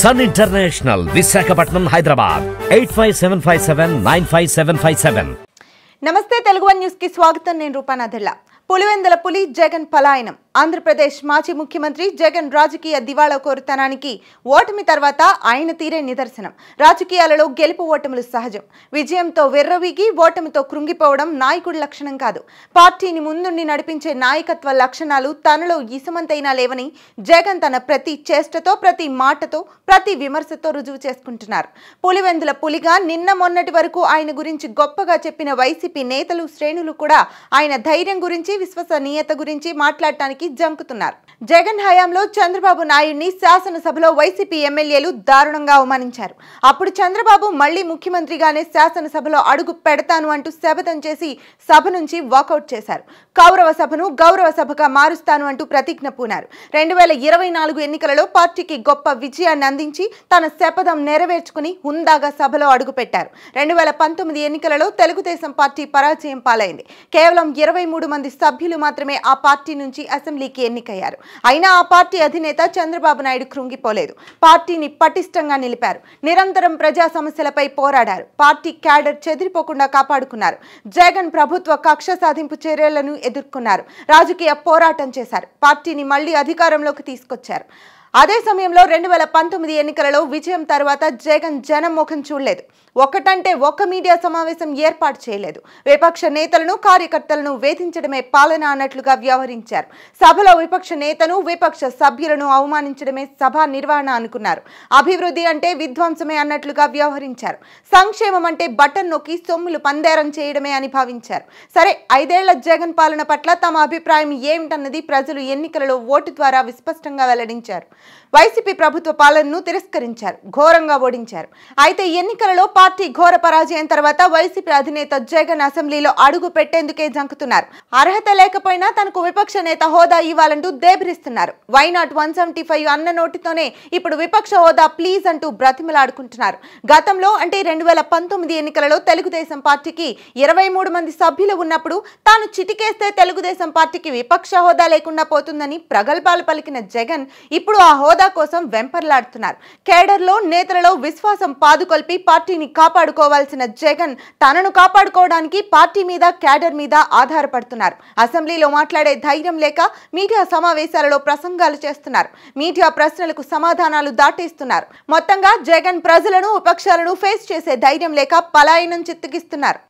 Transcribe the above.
Sun international Visakhapatnam Hyderabad 8575795757. నమస్తే Telugu one news కి స్వాగతం. నేను రూపానాథెల్ల. పులివెందుల పులి జగన్ పలాయనం. ఆంధ్రప్రదేశ్ మాజీ ముఖ్యమంత్రి జగన్ రాజకీయ దివాళా కోరుతనానికి ఓటమి తర్వాత ఆయన తీరే నిదర్శనం. రాజకీయాలలో గెలుపు ఓటములు సహజం. విజయంతో వెర్రవీగి ఓటమితో కృంగిపోవడం నాయకుడి లక్షణం కాదు. పార్టీని ముందుండి నడిపించే నాయకత్వ లక్షణాలు తనలో ఇసుమంతైనా లేవని జగన్ తన ప్రతి చేష్టతో, ప్రతి మాటతో, ప్రతి విమర్శతో రుజువు చేసుకుంటున్నారు. పులివెందుల పులిగా నిన్న మొన్నటి వరకు ఆయన గురించి గొప్పగా చెప్పిన వైసీపీ నేతలు, శ్రేణులు కూడా ఆయన ధైర్యం గురించి, విశ్వసనీయత గురించి మాట్లాడటానికి జంకుతున్నారు. జగన్ హయాంలో చంద్రబాబు నాయుడిని శాసనసభలో వైసీపీ ఎమ్మెల్యేలు దారుణంగా అవమానించారు. అప్పుడు చంద్రబాబు మళ్లీ ముఖ్యమంత్రిగానే శాసనసభలో అడుగు పెడతాను అంటూ శపథం చేసి సభ నుంచి వాకౌట్ చేశారు. కౌరవ సభను గౌరవ సభగా మారుస్తాను అంటూ ప్రతిజ్ఞ పూనారు. 2024 ఎన్నికలలో పార్టీకి గొప్ప విజయాన్ని అందించి తన శపథం నెరవేర్చుకుని హుందాగా సభలో అడుగుపెట్టారు. 2019 ఎన్నికలలో తెలుగుదేశం పార్టీ పరాజయం పాలైంది. కేవలం 23 మంది సభ్యులు మాత్రమే ఆ పార్టీ నుంచి అసెంబ్లీకి ఎన్నికయ్యారు. అయినా ఆ పార్టీ అధినేత చంద్రబాబు నాయుడు కృంగిపోలేదు. పార్టీని పటిష్టంగా నిలిపారు. నిరంతరం ప్రజా సమస్యలపై పోరాడారు. పార్టీ క్యాడర్ చెదిరిపోకుండా కాపాడుకున్నారు. జగన్ ప్రభుత్వ కక్ష సాధింపు చర్యలను ఎదుర్కొన్నారు. రాజకీయ పోరాటం చేశారు. పార్టీని మళ్లీ అధికారంలోకి తీసుకొచ్చారు. అదే సమయంలో 2019 ఎన్నికలలో విజయం తర్వాత జగన్ జనం ముఖం చూడలేదు. ఒకటంటే ఒక్క మీడియా సమావేశం ఏర్పాటు చేయలేదు. విపక్ష నేతలను, కార్యకర్తలను వేధించడమే పాలన అన్నట్లుగా వ్యవహరించారు. సభలో విపక్ష నేతను, విపక్ష సభ్యులను అవమానించడమే సభా నిర్వహణ అనుకున్నారు. అభివృద్ధి అంటే విధ్వంసమే అన్నట్లుగా వ్యవహరించారు. సంక్షేమం అంటే బటన్ నొక్కి సొమ్ములు పందేరం చేయడమే అని భావించారు. సరే, 5 ఏళ్ల జగన్ పాలన పట్ల తమ అభిప్రాయం ఏమిటన్నది ప్రజలు ఎన్నికలలో ఓటు ద్వారా విస్పష్టంగా వెల్లడించారు. వైసీపీ ప్రభుత్వ పాలనను తిరస్కరించారు, ఘోరంగా ఓడించారు. అయితే ఎన్నికలలో పార్టీ ఘోర పరాజయం తర్వాత వైసీపీ అధినేత జగన్ అసెంబ్లీలో అడుగు పెట్టేందుకే జంకుతున్నారు. అర్హత లేకపోయినా తనకు విపక్ష నేత హోదా ఇవ్వాలంటూ దేబిరిస్తున్నారు. వై నాట్ 175 అన్న నోటితోనే ఇప్పుడు విపక్ష హోదా ప్లీజ్ అంటూ బ్రతిమలాడుకుంటున్నారు. గతంలో అంటే 2019 ఎన్నికలలో తెలుగుదేశం పార్టీకి 23 మంది సభ్యులు ఉన్నప్పుడు తాను చిటికేస్తే తెలుగుదేశం పార్టీకి విపక్ష హోదా లేకుండా పోతుందని ప్రగల్భాలు పలికిన జగన్ ఇప్పుడు ఆ హోదా కోసం వెంపర్లాడుతున్నారు. కేడర్లో, నేతలలో విశ్వాసం పాదుకొల్పి పార్టీని కాపాడుకోవాల్సిన జగన్ తనను కాపాడుకోవడానికి పార్టీ మీద, క్యాడర్ మీద ఆధారపడుతున్నారు. అసెంబ్లీలో మాట్లాడే ధైర్యం లేక మీడియా సమావేశాలలో ప్రసంగాలు చేస్తున్నారు. మీడియా ప్రశ్నలకు సమాధానాలు దాటేస్తున్నారు. మొత్తంగా జగన్ ప్రజలను, విపక్షాలను ఫేస్ చేసే ధైర్యం లేక పలాయనం చిత్తగిస్తున్నారు.